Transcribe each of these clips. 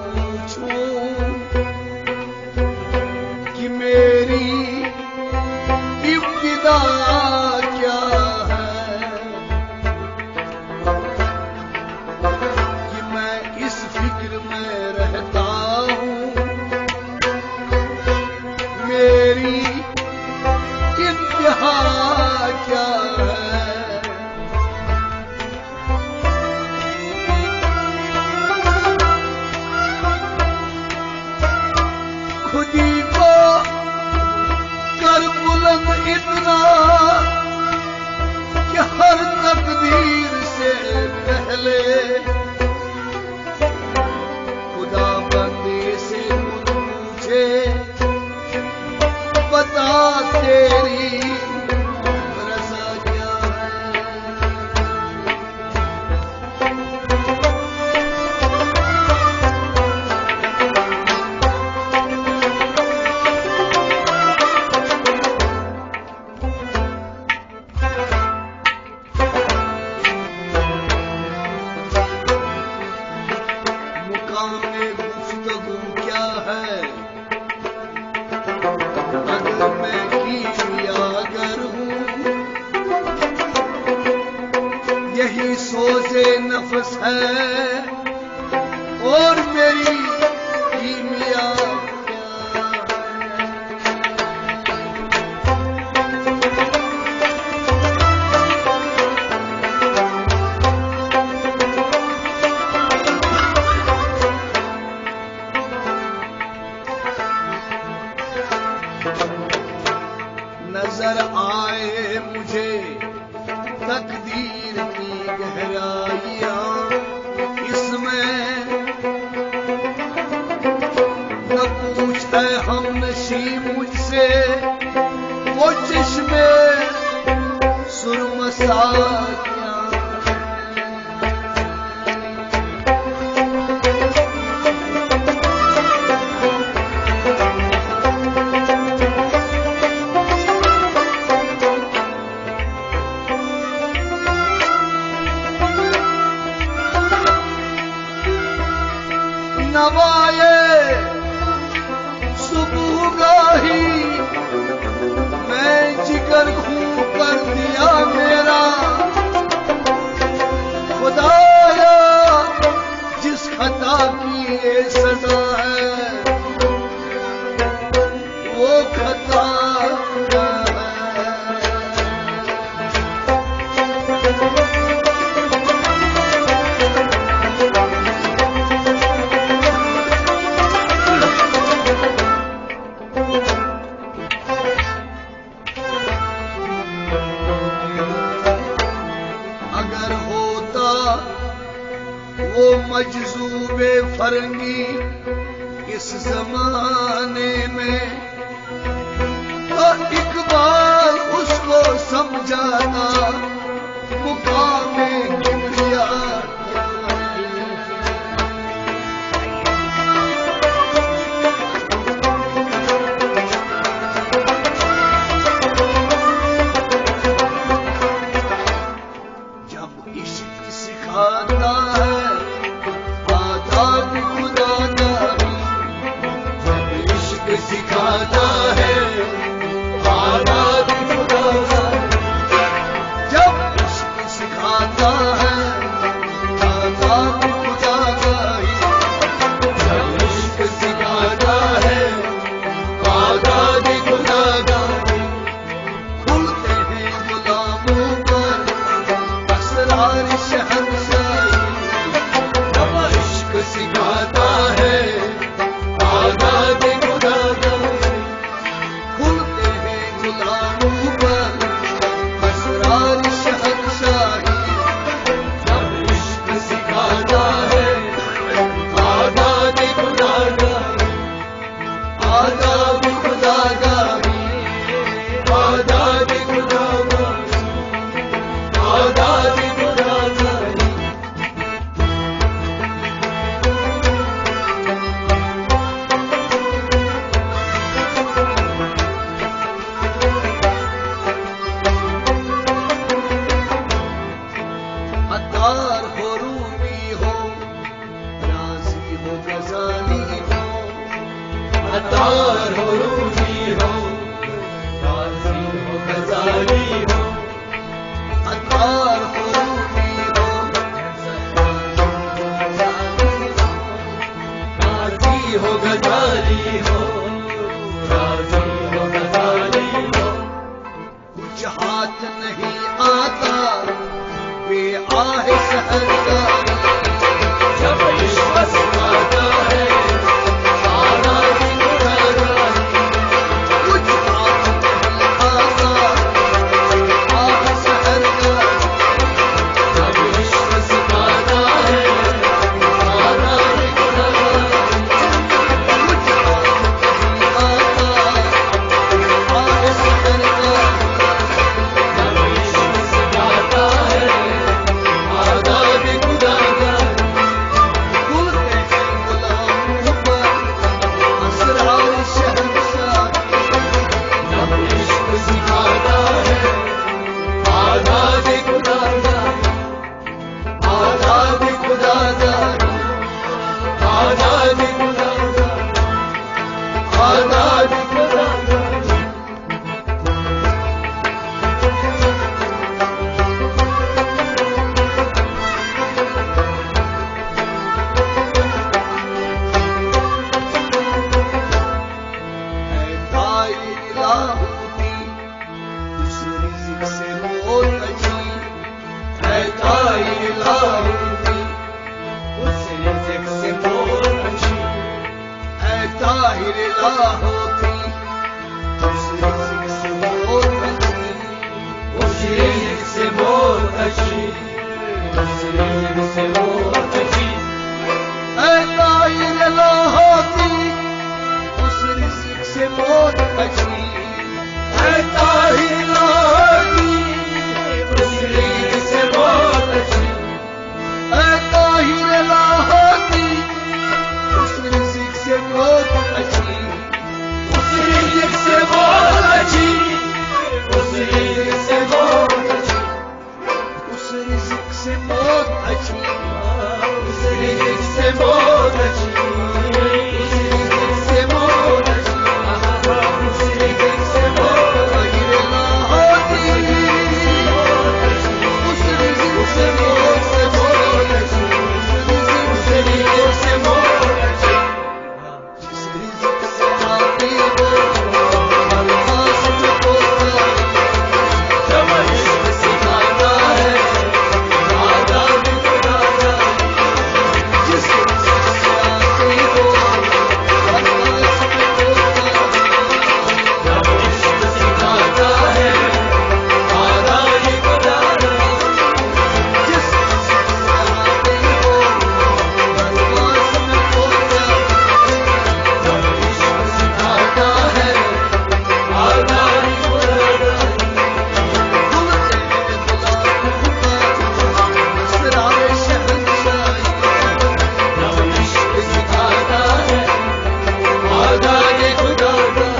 पूछूं कि मेरी इब्तिदा क्या है, कि मैं इस फिक्र में रहता हूं मेरी इंतहा क्या है। खुदी को कर बुलंद इतना कि हर तकदीर से पहले खुदा बंदे से पूछे बता तेरी रज़ा क्या है। मुकामे गुफ्तगू क्या है, अगर मैं कीमियागर हूँ यही सोज़े नफ्स है और मेरी कीमिया नजर आए मुझे तकदीर की गहराइयां, इसमें न पूछे हम नशी मुझसे वो चश्मे सुरमसा क्या। नवाए सुबहगाही मैं जिगर खून कर दिया मेरा, खुदाया जिस खता की ये सजा है वो खता क्या है। वो मजज़ूबे फरंगी इस जमाने में तो इकबाल उसको समझाना मुकामे किबरिया जब इश्क सिखाता है सिखाता है आदाब खुदा, जब इश्क सिखाता है आदाब खुदा गाही, जब इश्क सिखाता है आदाब खुदा गाही, खुलते हैं गुलामों पर असरार शहंशाही, जब इश्क सिखाता है आदाब खुदा गाही, खुलते हैं गुलामों पर असरार शहंशाही, जब इश्क सिखाता है आदाब खुदा गाही, आदाब खुदा गाही, आदाब खुदा गाही, आदाब खुदा गाही। अतार हो रूमी हो राजी हो गजा आहे सहरदारी जब इश्क सिखाता है सारा दिन गुनाहगारी कुछ बात नहीं आसान आहे सहरदारी जब इश्क सिखाता है सारा दिन गुनाहगारी कुछ बात नहीं आसान आहे सहरदारी जब इश्क सिखाता है आदाब गुनाहगारी बोलते हैं गुलामों पर असरार शहंशाह जब इश्क सिखाता है आदाब गुनाहगारी आजाद खुदादारी आदाब गुनाहगारी आजाद गुनाहगारी है दाई लाहौती उस रिज़्क़ से बहुत अच्छी है दाई लाहौती उस रिज़्क़ से बहुत अच्छी है ताहिर लाहौती उस रिज़्क़ से बहुत अच्छी उस रिज़्क़ से बहुत अच्छी उस रिज़्क़ से बहुत अच्छी है ताहिर लाहौती उस रिज़्क़ से बहुत अच्छी है ताहिर लाहौती उस रिज़्क़ से बहुत अच्छी है ताहिर लाहौती उस रिज़्क़ से बहुत अच्छी उस रिज़्क़ से बहुत अच्छी उस रिज़्क़ से बहुत अच्छी उस रिज़्क़ से बहुत अच्छी उस रिज़्क़ से बहुत अच्छी उस रिज़्क़ से बहुत अच्छी उस रिज़्क़ से बहुत ताहिर लाहौती उस रिज़्क़ से बहुत अच्छी उस रिज़्क़ से बहुत अच्छी जिस रिज़्क़ से आते हो अल्लाह में होता जब इश्क सिखाता है आदाब गुनाहगारी जिस रिज़्क़ से आते हो अल्लाह में होता जब इश्क सिखाता है आदाब गुनाहगारी जिस रिज़्क़ से आते हो अल्लाह में होता जब इश्क सिखाता है आदाब गुनाहगारी बोलते हैं गुलामों पर असरार शहंशाही जब इश्क सिखाता है आदाब गुनाहगारी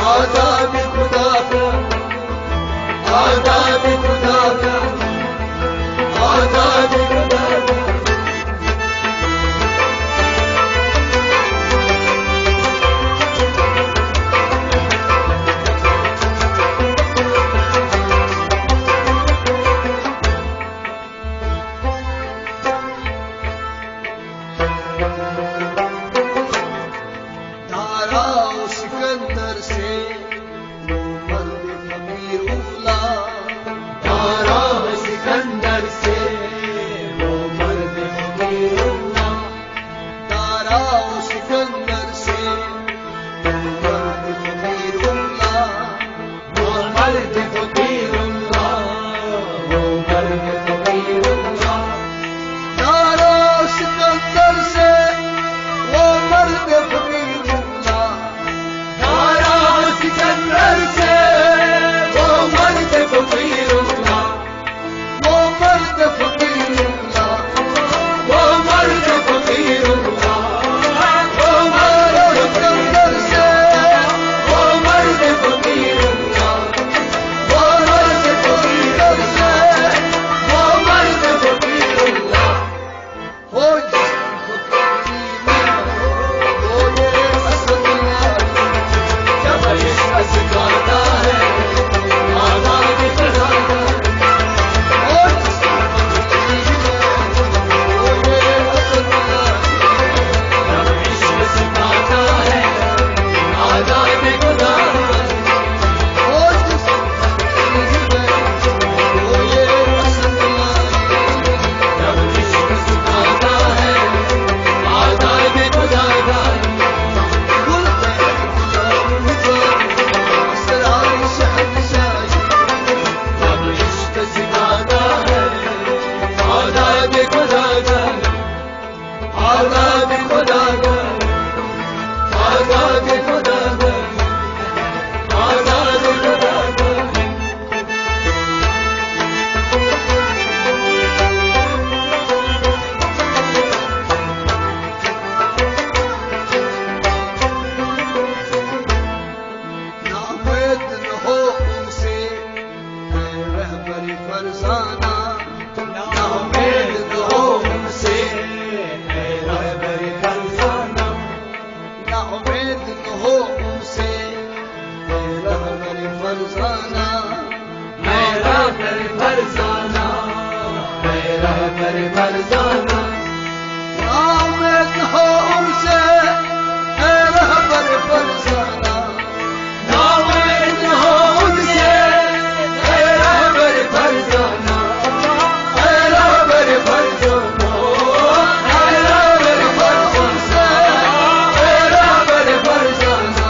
आजाद खुदा का आदाब गुनाहगारी आदाब गुनाहगारी धारा सिकंदर से वो मर्द फकीर उला तारा सिकंदर से वो मर्द फकीरुल्लाह धारा सिकंदर से वो मर्द फकीर उला वो मर्द फकीरुल्लाह वो मर्द फकीरुल्लाह धारा सिकंदर से वो मर्द फकीर उला तारा सिकंदर से वो मर्द फकीरुल्लाह वो मर्द फकीर उला वो मर्द फकीरुल्लाह वो धारा मर्द सिकंदर से वो मर्द फकीरुल्लाह वो मर्द फकीर से वो मर्द फरजाना, ना उम्मीद हो मुझसे है रहबर फरजाना, ना उम्मीद हो मुझसे है रहबर फरजाना, मैं रहबर फरजाना, मैं रहबर फरजाना, ना उम्मीद हो मुझसे है रहबर फरजाना, ना उम्मीद हो मुझसे है रहबर फरजाना, है रहबर फरजाना, है रहबर फरजाना, है रहबर फरजाना,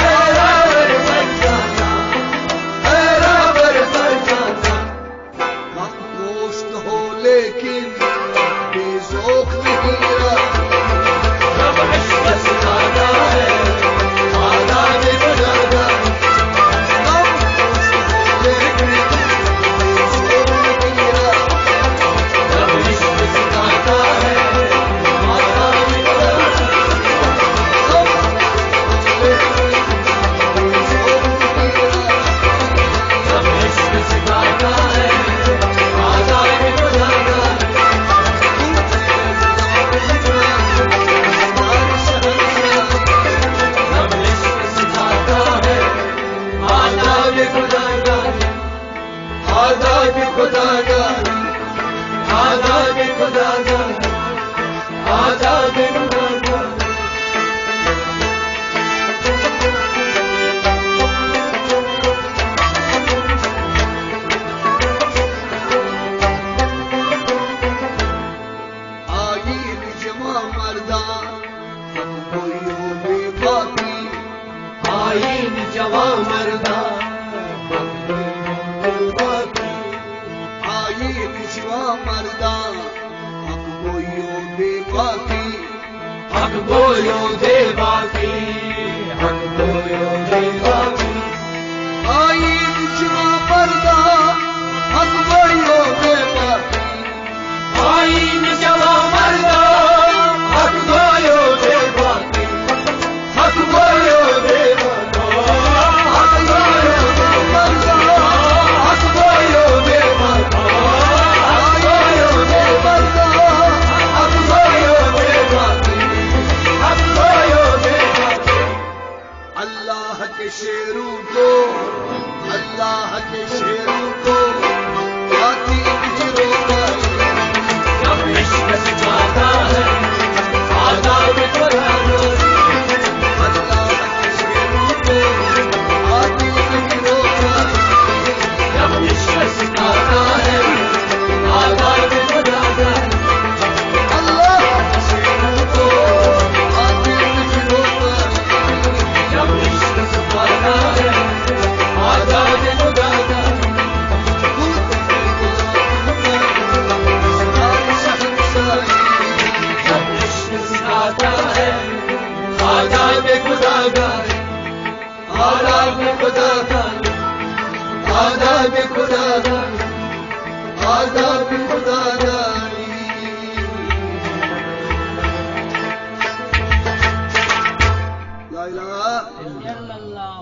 है रहबर फरजाना, है रहबर फरजाना। हक दोस्त हो लेकिन बेज़ौक़ नहीं रहा, रब इश्क सिखाता है आदाब गुनाहगार, हक दोस्त हो लेकिन बेज़ौक़ नहीं रहा, रब इश्क सिखाता है आदाब गुनाहगार, रब इश्क सिखाता है आदाब गुनाहगार, रब इश्क सिखाता है आदाब गुनाहगार, आदाब गुनाहगार, आदाब गुनाहगार, आदाब गुनाहगार। आईन जमा मर्दा हक कोई हो बेबाकी, आईन जवा मर्दा आईन जमा मर्दा हक कोई हो बेबाकी, हक बोलो दे बाकी, हक बोलो दे बाकी, आईन जमा मर्दा हक कोई हो बेबाकी, आईन जवा मर्दा हक बोलो दे बाकी, हक बोलो दे बाकी, हक बोलो दे बाकी, हक बोलो दे बाकी, हक बोलो दे बाकी, हक बोलो दे बाकी, हक बोलो दे बाकी। अल्लाह के शेरों को, अल्लाह के शेरों को आती गुजरों पर, जब इश्क सिखाता है आदाब गुनाहगार, अल्लाह के शेरों को आती गुजरों पर, जब इश्क सिखाता है आदाब गुनाहगार, अल्लाह के शेरों को आती गुजरों पर, जब इश्क सिखाता है आदाब गुनाहगार, जब इश्क सिखाता है आदाब गुनाहगार, आदाब गुनाहगार, आदाब गुनाहगार, आदाब खुदादारी। ला इलाहा इल्लल्लाह।